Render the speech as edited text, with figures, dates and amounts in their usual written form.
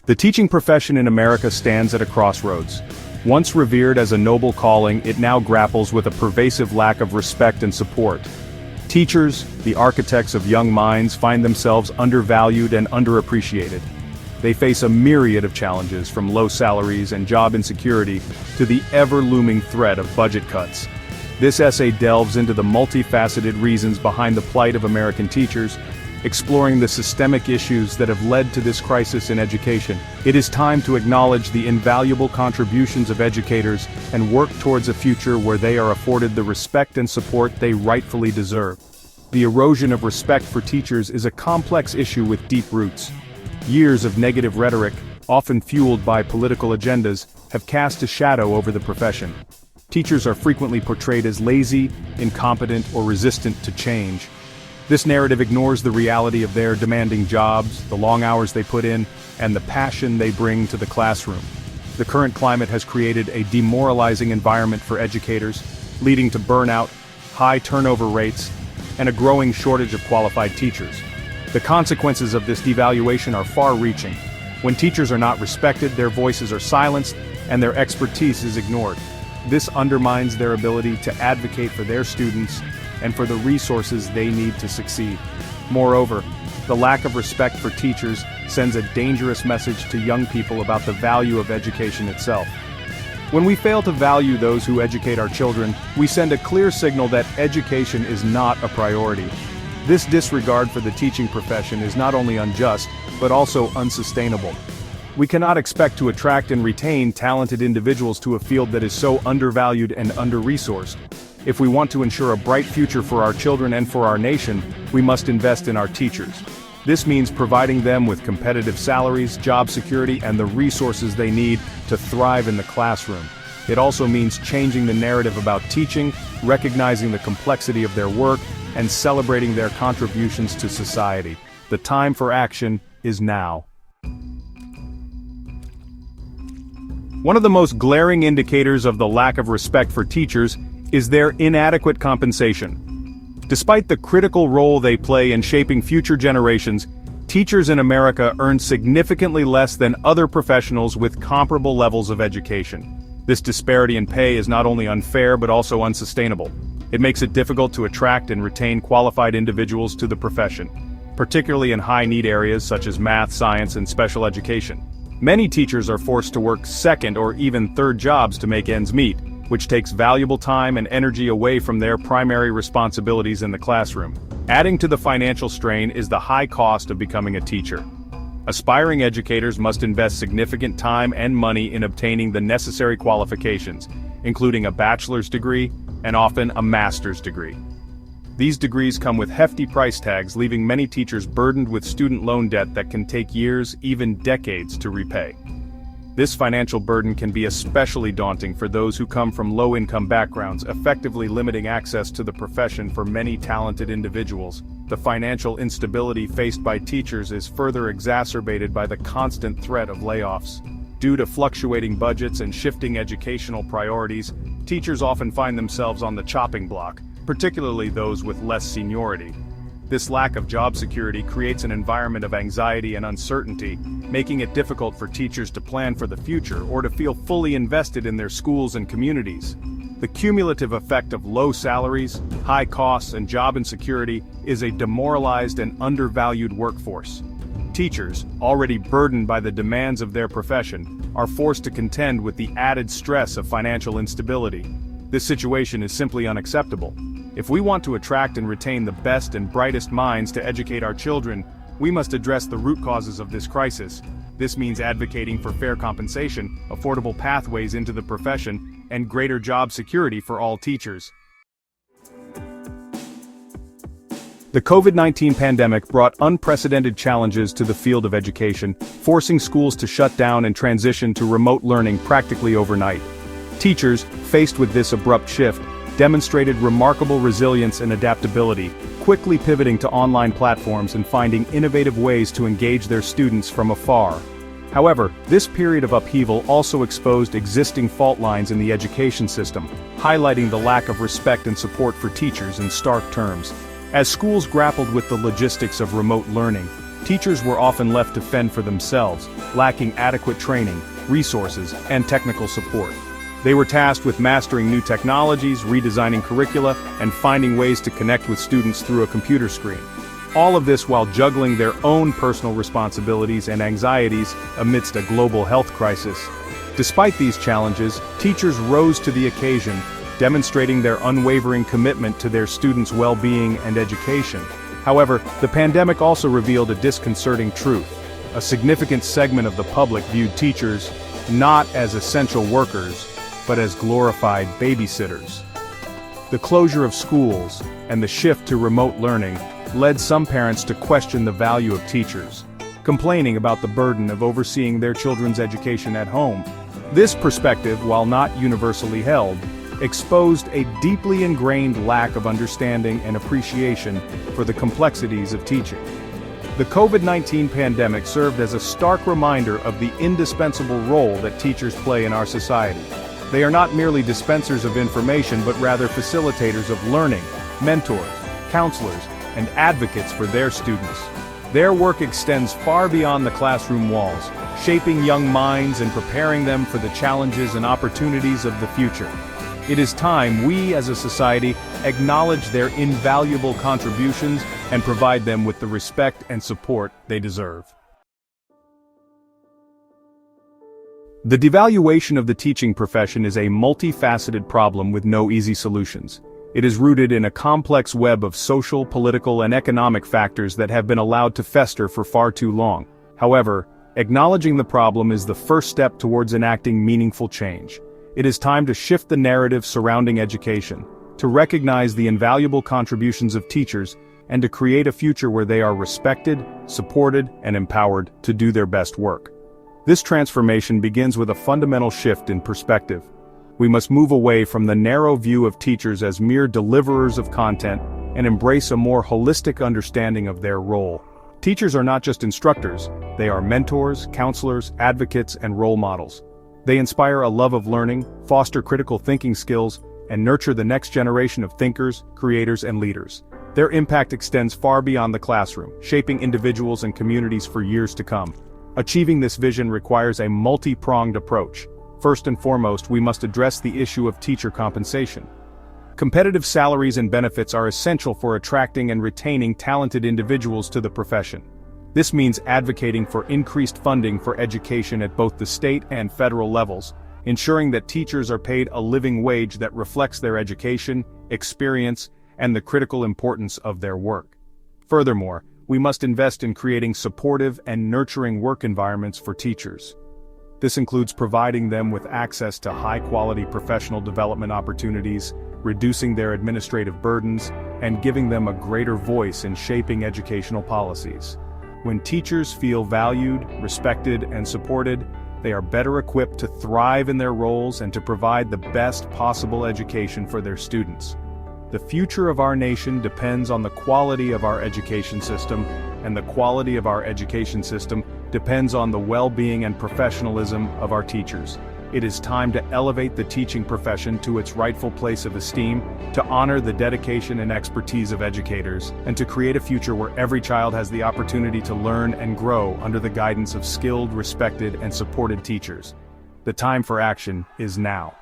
The teaching profession in America stands at a crossroads. Once revered as a noble calling, it now grapples with a pervasive lack of respect and support. Teachers, the architects of young minds, find themselves undervalued and underappreciated. They face a myriad of challenges, from low salaries and job insecurity to the ever-looming threat of budget cuts. This essay delves into the multifaceted reasons behind the plight of American teachers, exploring the systemic issues that have led to this crisis in education. It is time to acknowledge the invaluable contributions of educators and work towards a future where they are afforded the respect and support they rightfully deserve. The erosion of respect for teachers is a complex issue with deep roots. Years of negative rhetoric, often fueled by political agendas, have cast a shadow over the profession. Teachers are frequently portrayed as lazy, incompetent, or resistant to change. This narrative ignores the reality of their demanding jobs, the long hours they put in, and the passion they bring to the classroom. The current climate has created a demoralizing environment for educators, leading to burnout, high turnover rates, and a growing shortage of qualified teachers. The consequences of this devaluation are far-reaching. When teachers are not respected, their voices are silenced, and their expertise is ignored. This undermines their ability to advocate for their students and for the resources they need to succeed. Moreover, the lack of respect for teachers sends a dangerous message to young people about the value of education itself. When we fail to value those who educate our children, we send a clear signal that education is not a priority. This disregard for the teaching profession is not only unjust, but also unsustainable. We cannot expect to attract and retain talented individuals to a field that is so undervalued and under-resourced. If we want to ensure a bright future for our children and for our nation, we must invest in our teachers. This means providing them with competitive salaries, job security, and the resources they need to thrive in the classroom. It also means changing the narrative about teaching, recognizing the complexity of their work, and celebrating their contributions to society. The time for action is now. One of the most glaring indicators of the lack of respect for teachers is their inadequate compensation. Despite the critical role they play in shaping future generations, teachers in America earn significantly less than other professionals with comparable levels of education. This disparity in pay is not only unfair but also unsustainable. It makes it difficult to attract and retain qualified individuals to the profession, particularly in high-need areas such as math, science, and special education. Many teachers are forced to work second or even third jobs to make ends meet, which takes valuable time and energy away from their primary responsibilities in the classroom. Adding to the financial strain is the high cost of becoming a teacher. Aspiring educators must invest significant time and money in obtaining the necessary qualifications, including a bachelor's degree and often a master's degree. These degrees come with hefty price tags, leaving many teachers burdened with student loan debt that can take years, even decades, to repay. This financial burden can be especially daunting for those who come from low-income backgrounds, effectively limiting access to the profession for many talented individuals. The financial instability faced by teachers is further exacerbated by the constant threat of layoffs. Due to fluctuating budgets and shifting educational priorities, teachers often find themselves on the chopping block, particularly those with less seniority. This lack of job security creates an environment of anxiety and uncertainty, making it difficult for teachers to plan for the future or to feel fully invested in their schools and communities. The cumulative effect of low salaries, high costs, and job insecurity is a demoralized and undervalued workforce. Teachers, already burdened by the demands of their profession, are forced to contend with the added stress of financial instability. This situation is simply unacceptable. If we want to attract and retain the best and brightest minds to educate our children, we must address the root causes of this crisis. This means advocating for fair compensation, affordable pathways into the profession, and greater job security for all teachers. The COVID-19 pandemic brought unprecedented challenges to the field of education, forcing schools to shut down and transition to remote learning practically overnight. Teachers, faced with this abrupt shift, demonstrated remarkable resilience and adaptability, quickly pivoting to online platforms and finding innovative ways to engage their students from afar. However, this period of upheaval also exposed existing fault lines in the education system, highlighting the lack of respect and support for teachers in stark terms. As schools grappled with the logistics of remote learning, teachers were often left to fend for themselves, lacking adequate training, resources, and technical support. They were tasked with mastering new technologies, redesigning curricula, and finding ways to connect with students through a computer screen. All of this while juggling their own personal responsibilities and anxieties amidst a global health crisis. Despite these challenges, teachers rose to the occasion, demonstrating their unwavering commitment to their students' well-being and education. However, the pandemic also revealed a disconcerting truth. A significant segment of the public viewed teachers not as essential workers, but as glorified babysitters. The closure of schools and the shift to remote learning led some parents to question the value of teachers, complaining about the burden of overseeing their children's education at home. This perspective, while not universally held, exposed a deeply ingrained lack of understanding and appreciation for the complexities of teaching. The COVID-19 pandemic served as a stark reminder of the indispensable role that teachers play in our society. They are not merely dispensers of information but rather facilitators of learning, mentors, counselors, and advocates for their students. Their work extends far beyond the classroom walls, shaping young minds and preparing them for the challenges and opportunities of the future. It is time we as a society acknowledge their invaluable contributions and provide them with the respect and support they deserve. The devaluation of the teaching profession is a multifaceted problem with no easy solutions. It is rooted in a complex web of social, political, and economic factors that have been allowed to fester for far too long. However, acknowledging the problem is the first step towards enacting meaningful change. It is time to shift the narrative surrounding education, to recognize the invaluable contributions of teachers, and to create a future where they are respected, supported, and empowered to do their best work. This transformation begins with a fundamental shift in perspective. We must move away from the narrow view of teachers as mere deliverers of content and embrace a more holistic understanding of their role. Teachers are not just instructors, they are mentors, counselors, advocates, and role models. They inspire a love of learning, foster critical thinking skills, and nurture the next generation of thinkers, creators, and leaders. Their impact extends far beyond the classroom, shaping individuals and communities for years to come. Achieving this vision requires a multi-pronged approach. First and foremost, we must address the issue of teacher compensation. Competitive salaries and benefits are essential for attracting and retaining talented individuals to the profession. This means advocating for increased funding for education at both the state and federal levels, ensuring that teachers are paid a living wage that reflects their education, experience, and the critical importance of their work. Furthermore, we must invest in creating supportive and nurturing work environments for teachers. This includes providing them with access to high-quality professional development opportunities, reducing their administrative burdens, and giving them a greater voice in shaping educational policies. When teachers feel valued, respected, and supported, they are better equipped to thrive in their roles and to provide the best possible education for their students. The future of our nation depends on the quality of our education system, and the quality of our education system depends on the well-being and professionalism of our teachers. It is time to elevate the teaching profession to its rightful place of esteem, to honor the dedication and expertise of educators, and to create a future where every child has the opportunity to learn and grow under the guidance of skilled, respected, and supported teachers. The time for action is now.